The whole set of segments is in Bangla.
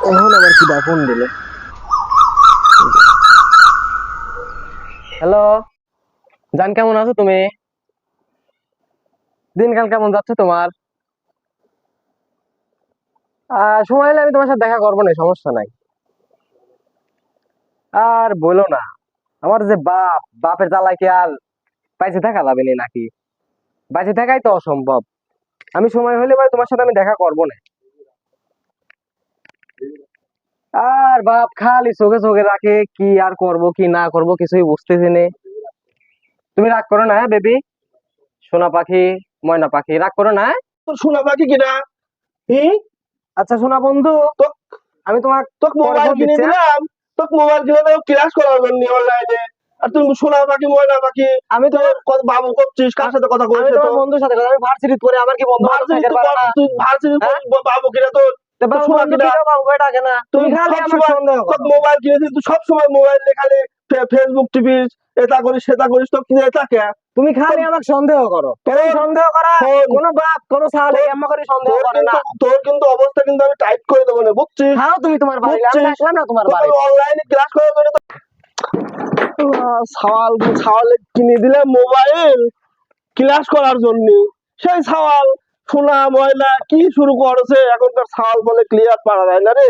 এখন আবার কি ফোন দিলে? হ্যালো জান, কেমন আছো তুমি? দিনকাল কেমন যাচ্ছে তোমার? সময় হলে আমি তোমার সাথে দেখা করবো না, সমস্যা নাই। আর বলো না, আমার যে বাপের জ্বালায় কি আর বাইচে থাকা যাবে না নাকি? বাইচে থাকাই তো অসম্ভব। আমি সময় হলে এবার তোমার সাথে আমি দেখা করবো না। আর বাপ খালি চোখে চোখে রাখে, কি আর করব কি না করব কিছুই বুঝতেছি না। তুমি রাগ করো না, হ্যাঁ বেবি, সোনা পাখি, ময়না পাখি, রাগ করো না, হ্যাঁ? শোনা বাকি কিনা? হুম। আচ্ছা সোনা বন্ধু, তোক আমি তোমার তোক পরে মোবাইল ফোন কিনে দিচ্ছি, হ্যাঁ? দিলাম। তোক মোবাইল কিনে দেবো ক্লাস করার জন্য অনলাইনে। আর তুমি শোনা পাখি ময়না পাখি আমি তুই তোমার কত বাবু করছিস, কার সাথে কথা আমি কইছে তো? তোমার বন্ধুর সাথে কথা, আমি ভার্সিটি পড়ে, আমার কি বন্ধু বান্ধব ভার্সিটি থাকতে তো পারে না? তুই ভার্সিটি হ্যাঁ, বাবু কিনা তোর? তো তো বাবু শোনা বন্ধু কিনা? ঠিক বাবু করে ডাকে না, তুই তুমি খালি সব আমার সময় সন্দেহ তোক করো। মোবাইল কিনে দিস, তুই সব সময় মোবাইল নিয়ে খালি ফেসবুক টিপিস, এটা করিস সেটা করিস, তো কিনে এটা কে? তুমি খালি আমার সন্দেহ করো, তোর তুমি সন্দেহ করা। শোন, কোনো বাপ কোনো সালে তোর এমন করে সন্দেহ তোর করে না। কিন্তু অবস্থা কিন্তু আমি টাইট করে দেবো না, বুঝছিস? খাও তুমি তোমার বাড়ি, আমি বুঝছিস? থাকলাম না তোমার তোকে বাড়ি। আমি অনলাইনে ক্লাস করার জন্য ছাওয়াল কিনে দিলে মোবাইল ক্লাস করার জন্য। সেই ছাওয়াল সোনা ময়না কি শুরু করেছে, এখনকার ছাওয়াল বলে ক্লিয়ার পারা যায় না রে।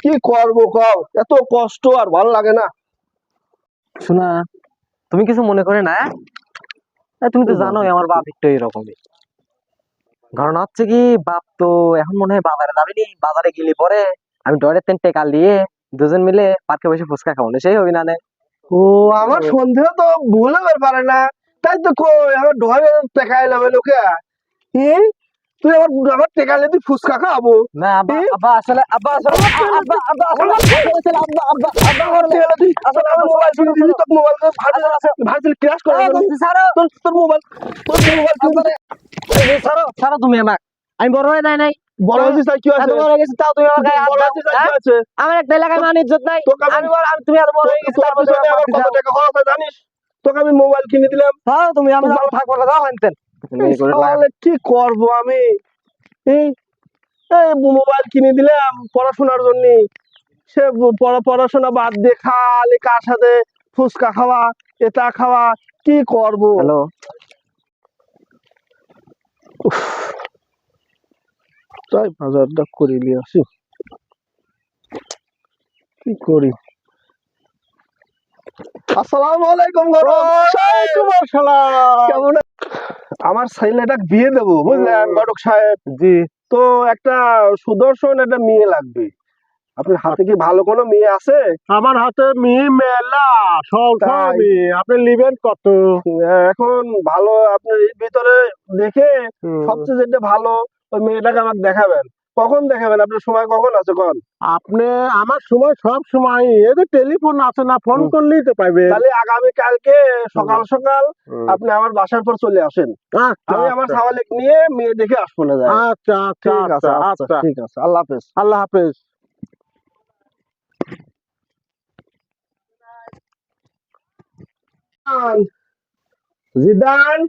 কি করবো কও, এত কষ্ট আর ভাল লাগে না। শোনা, তুমি কিছু মনে করে না, হ্যাঁ? তুমি তো জানোই আমার বাপ একটু এরকমই। ঘটনা হচ্ছে কি, বাপ তো এখন মনে হয় বাজারে যাবেনি, বাজারে গেলে পরে আমি ডরের তেন টেকা দিয়ে দুজন মিলে পার্কে বসে ফুচকা খাবো না, সেই হবি না নে? ও, আমার সন্দেহ তো ভুল হতে পারে না। তাই তো কই আমার ডরে টেকাই যাবে লোকে। হ্যাঁ, তুই আমার টেকালে তুই ফুচকা খাবো? না আব্বা, হ্যাঁ? আব্বা আসলে, আব্বা আসলে, আব্বা আসলে, আসলে ছিল, আব্বা আব্বা আব্বা আমার আসলে, টেকালে তুই আসলে আমি আব্বা মোবাইল কিনে দিবি, তোর মোবাইল ভার্সিটি ক্লাস করার জন্য। ছাড়ো, তোর মোবাইল কিনে আব্বা রে, ছাড়ো ছাড়ো তুমি আমাক। আমি বড় হয়ে নাই নাই, বড় হয়েছিস তাই কি এত আছে? বড় হয়ে গেছি তাও তুমি আমার গায়ে হাত বড় দাও, হয়েছিস তাই কি হ্যাঁ? আছে? আমার একটা এলাকায় মান ইজ্জত নাই। তোকে আমি তুমি এত বড় হয়ে গেছি তোর তারপর তুমি পিছনে আমাকে আমার মারতে কত চাও? টাকা খরচ হয় জানিস? তোকে আমি মোবাইল কিনে দিলাম। তাও তুমি আমি থাকবো না, যাও আনতেন। তাহলে কি করব আমি? এই এই মোবাইল কিনে দিলাম পড়াশোনার জন্য। সে পড়াশোনা বাদ দিয়ে খালি কার সাথে ফুচকা খাওয়া, এটা খাওয়া, কি করব? হ্যালো, তাই বাজারটা করে নিয়ে আসি, কি করি? আসসালামু আলাইকুম ওয়ালাইকুম আসসালাম। কেমন আমার ছেলেটা বিয়ে দেবো বুঝলেন ঘটক সাহেব। জি, তো একটা সুদর্শন একটা মেয়ে লাগবে। আপনার হাতে কি ভালো কোনো মেয়ে আছে? আমার হাতে মেয়ে মেলা, সংখ্যা তাই মেয়ে, আপনি নিবেন কত? এখন ভালো আপনার এর ভিতরে দেখে সবচেয়ে যেটা ভালো ওই মেয়েটাকে আমাকে দেখাবেন। কখন দেখাবেন? আপনার সময় কখন আছে কোন? আপনি আমার সময় সব সময়, এদের টেলিফোন আছে না, ফোন করলেই তো পাইবে। তাহলে আগামী কালকে সকাল সকাল আপনি আমার বাসার পর চলে আসেন। আচ্ছা আমি আমার আচ্ছা ছাওয়ালেক নিয়ে মেয়ে দেখে আসবো না যায়। আচ্ছা আচ্ছা ঠিক আছে, আচ্ছা আচ্ছা আচ্ছা, ঠিক আছে, আল্লাহ হাফেজ। আল্লাহ হাফেজ। জিদান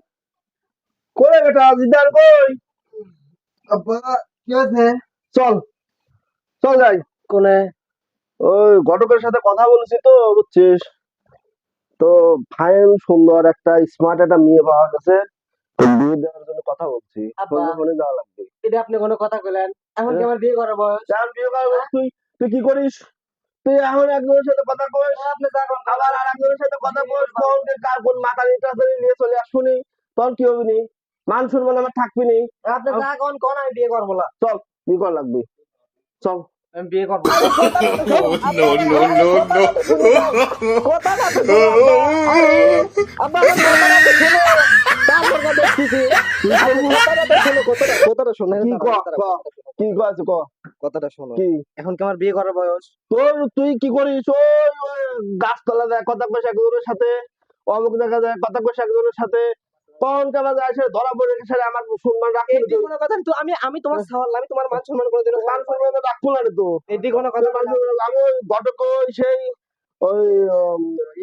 কই বেটা, জিদান কই? আব্বা কি হয়েছে? চল চল যাই। কোনে? ওই ঘটকের সাথে কথা বলেছি তো বুঝছিস, তো ফাইন সুন্দর একটা স্মার্ট একটা মেয়ে পাওয়া গেছে, তো বিয়ে দেওয়ার জন্য কথা বলছি। আব্বা, ফোনে যাওয়া লাগবে। এটা আপনি কোনো কথা কইলেন? এখন কি আমার বিয়ে করার বয়স? জান বিয়ে করবো, তুই তুই কি করিস? তুই এখন একজনের সাথে কথা কইস, আপনি যা কোন আবার আর একজনের সাথে কথা কইস, কোন কার কোন মাথা নিয়ে চলে আসবি, তোর কি হবি নি? মান সম্মান আমার থাকবি নি? আপনি যা কোন কোন, আমি বিয়ে করবো না। চল বিয়ে করা লাগবে, চল। আমি বিয়ে করবো না। No, no, no, no. কথাটা তো শোনো আব্বা, আব্বা আমার কথাটা তো শোনো, তারপর কথা দেখতেছি। কথাটা শোনো, কি ক ক কি কইছ ক কথাটা শোনো। কি? এখন কি আমার বিয়ে করার বয়স? তোর তুই কি করিস? ওই গাছতলা যায় কথা কইস একজনের সাথে, অমুক জায়গা যায় কথা কইস একজনের সাথে, কোন কাবা যায় সে ধরা পড়ে গেছে, আমার সম্মান রাখি এটি কোনো কথা তো, আমি তোমার সাওয়াল, আমি তোমার মান সম্মান করে দিলাম। মান সম্মান রাখবো না রে তো। এটি কোনো কথা মান না। সম্মান আমি ওই ঘটক ওই সেই ওই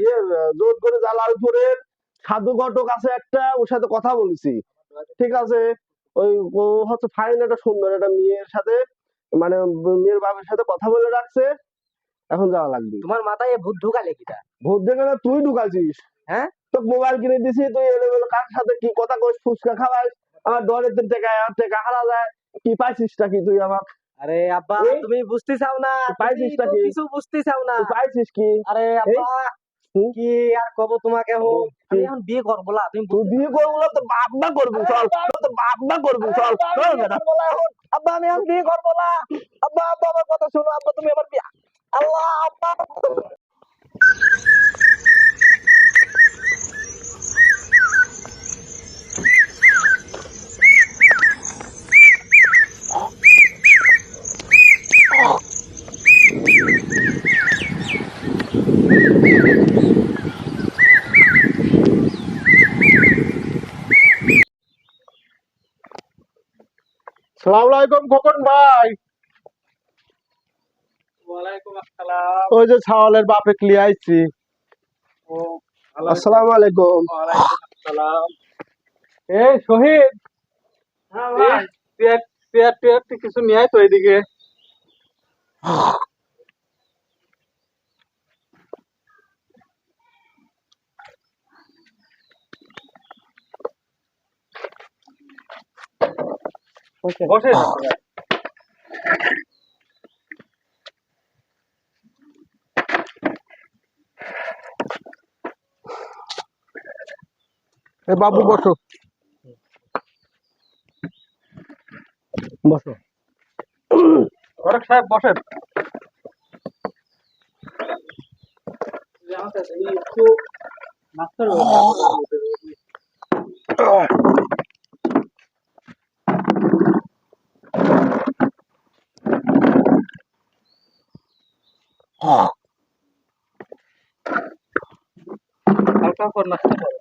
ইয়ে জোর করে জালালপুরের সাধু ঘটক আছে একটা, ওর সাথে কথা বলেছি। ঠিক আছে, ওই ও হচ্ছে ফাইন একটা সুন্দর একটা মেয়ের সাথে মানে মেয়ের বাবার সাথে কথা বলে রাখছে, এখন যাওয়া লাগবে। তোমার মাথায় এ ভূত ঢুকালে কিটা? ভোট দেখে না তুই ঢুকাইছিস। হ্যাঁ? তোকে মোবাইল কিনে দিছি, তুই এলোমেলো কার সাথে কি কথা কইস, ফুচকা খাওয়াইস, আমার ডরে তোর টাকা হারা যায়, কি পাইছিসটা কি তুই আমার? আরে আব্বা এই? তুমি বুঝতে চাও না, তুই পাইছিস তুমি তো নাকি? কিছু বুঝতে চাও না। তুই পাইছিস কি? আরে আব্বা হুম? কি আর কব তোমাকে আমি এখন বিয়ে করবো না, তুমি তুই বুঝতে বিয়ে করবো না তো বাপ না করবি, চল তো বাপ না করবি, চল চল বেটা। আব্বা আমি এখন বিয়ে করবো না। আব্বা আব্বা আমার কথা শোনো, আব্বা তুমি আমার বিয়ে, আল্লাহ আব্বা। সালাম আলাইকুম খোকন ভাই। ওয়ালাইকুম আসসালাম। ওই যে ছাওয়ালের বাপে ক্লিয়ে আইছি। আসসালামু আলাইকুম। ওয়ালাইকুম আসসালাম। এই শহীদ, হ্যাঁ ভাই। চেয়ার কিছু নিয়ে আয় তো এদিকে। বসে এ বাবু বসো। বসো। ঘটক সাহেব বসেন। একটু নাস্তার হালকা করে নাস্তা করো।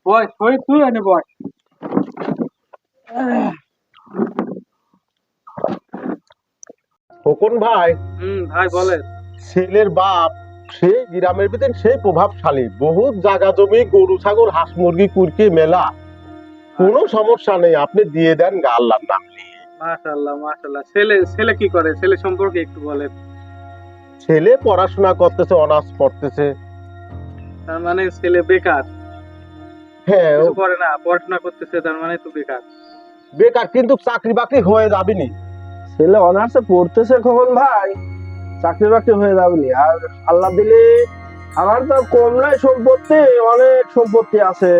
বয় শহীদ, তুই এনে বয়। খোকন ভাই, ভাই বলেন। ছেলের বাপ সেই গ্রামের ভিতরে সেই প্রভাবশালী, বহুত জায়গা জমি, গরু ছাগল হাঁস মুরগি কুরকি মেলা, কোনো সমস্যা নেই, আপনি দিয়ে দেন গা আল্লাহর নাম নিয়ে। মাশাআল্লাহ মাশাআল্লাহ। ছেলে ছেলে কি করে? ছেলে সম্পর্কে একটু বলেন। ছেলে পড়াশোনা করতেছে, অনার্স পড়তেছে। তার মানে ছেলে বেকার, হ্যাঁ কিছু করে না, পড়াশোনা করতেছে, তার মানে তো বেকার। বেকার, কিন্তু চাকরি বাকরি হয়ে যাবেনি। ছেলে অনার্সে পড়তেছে খোকন ভাই, চাকরি বাকরি হয়ে যাবেনি। আর আল্লাহ দিলে আমার তো কম নাই সম্পত্তি, অনেক সম্পত্তি আছে।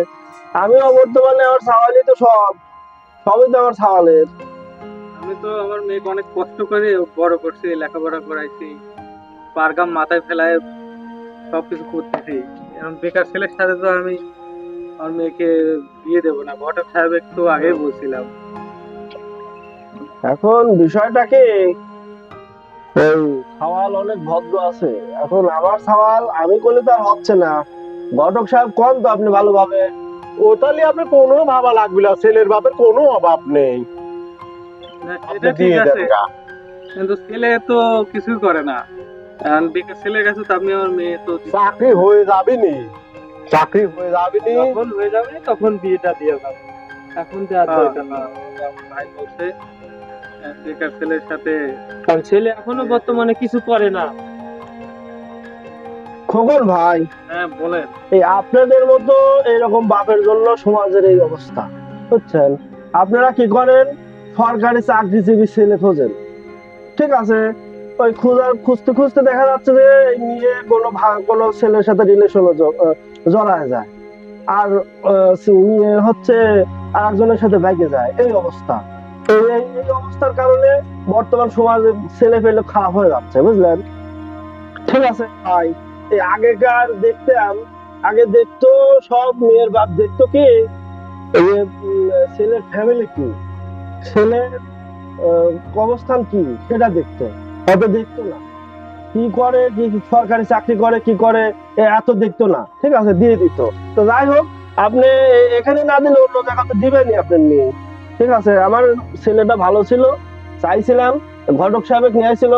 আমিও বর্তমানে আমার ছাওয়ালি তো সবই তো আমার ছাওয়ালের। আমি তো আমার মেয়েকে অনেক কষ্ট করে বড় করছি, লেখাপড়া করাইছি, পারগাম মাথায় ফেলায় সবকিছু করতেছি। এখন বেকার ছেলের সাথে তো আমি আমার মেয়েকে বিয়ে দেবো না। ঘটক সাহেব একটু আগেই বলছিলাম। এখন বিষয়টা কি, এই ছাওয়াল অনেক ভদ্র আছে। এখন আমার ছাওয়াল আমি করলে তো আর হচ্ছে না। ঘটক সাহেব কোন তো আপনি ভালোভাবে। ও তাহলে আপনার কোনো ভাবা লাগবে না, ছেলের বাপের কোনো অভাব নেই, না, আপনি সেটা ঠিক দিয়ে দেন আছে, গা। কিন্তু ছেলে তো কিছুই করে না। এখন বেকার ছেলের কাছে তো আমি আমার মেয়ে তো চাকরি হয়ে যাবেনি, চাকরি হয়ে যাবেনি। যখন হয়ে যাবে তখন বিয়েটা দিয়ে যাবে। এখন তো আর দরকার না। ভাই বলছে বেকার ছেলের সাথে, কারণ ছেলে এখনো বর্তমানে কিছু করে না। খোকন ভাই, হ্যাঁ বলেন। এই আপনাদের মতো এরকম বাপের জন্য সমাজের এই অবস্থা, বুঝছেন? আপনারা কি করেন, সরকারি চাকরিজীবী ছেলে খোঁজেন, ঠিক আছে? ওই খুঁজতে খুঁজতে দেখা যাচ্ছে যে নিয়ে কোনো ছেলের সাথে রিলেশনে জড়ায় যায়, আর নিয়ে হচ্ছে আর একজনের সাথে ব্যাগে যায়, এই অবস্থা। এই অবস্থার কারণে বর্তমান সমাজে ছেলে পেলে খারাপ হয়ে যাচ্ছে, বুঝলেন? ঠিক আছে ভাই, এই আগেকার দেখতাম, আগে দেখতো সব মেয়ের বাপ দেখতো কি, এই যে, ছেলের ফ্যামিলি কি, ছেলের অবস্থান কি, সেটা দেখতো। হয়তো দেখতো না কি করে, কি সরকারি চাকরি করে কি করে, এত দেখতো না, ঠিক আছে, দিয়ে দিত। তো যাই হোক, আপনি এখানে না দিলে অন্য জায়গাতে দিবেনই আপনার মেয়ে, ঠিক আছে? আমার ছেলেটা ভালো ছিল, চাইছিলাম, ঘটক সাহেব নিয়ে আসছিল,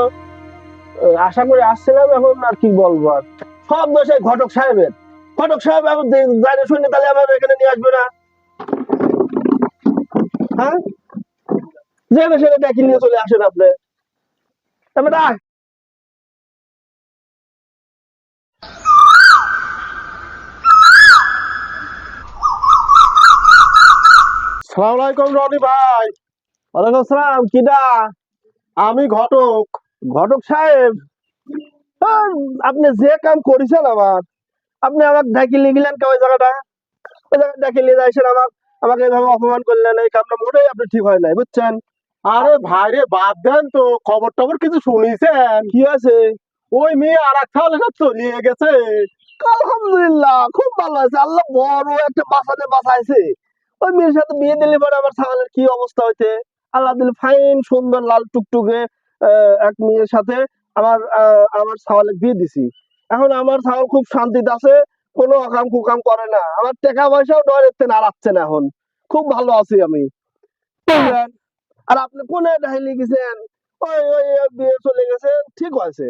আশা করে আসছিলাম। এখন আর কি বলবো, আর সব দোষে ঘটক সাহেবের। ঘটক সাহেব এখন জানে শুনে তাহলে আমার এখানে নিয়ে আসবে না, হ্যাঁ? যেখানে সেটা ডেকে নিয়ে চলে আসেন আপনি। এবার আয়। সালাম আলাইকুম রনি ভাই। ওয়ালাইকুম আসসালাম, কিডা? আমি ঘটক। ঘটক সাহেব, আহ, আপনি যে কাম করেছেন আমার, আপনি আমাকে ঢাকি নিয়ে গেলেন ওই জায়গাটা, ওই জায়গায় ঢাকি নিয়ে যাইছেন আমাকে এইভাবে অপমান করলেন। এই কামটা মোটেই আপনি ঠিক হয় নাই, বুঝছেন? আরে ভাই রে, বাদ দেন তো, খবর টবর কিছু শুনিছেন? কি আছে? ওই মেয়ে আর এক ছাগলের সাথে চলিয়ে গেছে। আলহামদুলিল্লাহ, খুব ভালো আছে, আল্লাহ বড় একটা বাঁচাইছে। ওই মেয়ের সাথে বিয়ে দিলে পরে আমার ছাগলের কি অবস্থা হইতে। আল্লাহ দিল ফাইন সুন্দর লাল টুকটুকে এক মেয়ের সাথে আমার ছাগলের বিয়ে দিছি। এখন আমার ছাগল খুব শান্তিতে আছে, কোনো অকাম কুকাম করে না, আমার টাকা পয়সাও ডরেতে নাড়াচ্ছে না, এখন খুব ভালো আছি আমি, বুঝলেন? আর আপনি কোনে ডাইলি গেছেন? ওই ওই ওই বিয়ে চলে গেছে, ঠিক আছে,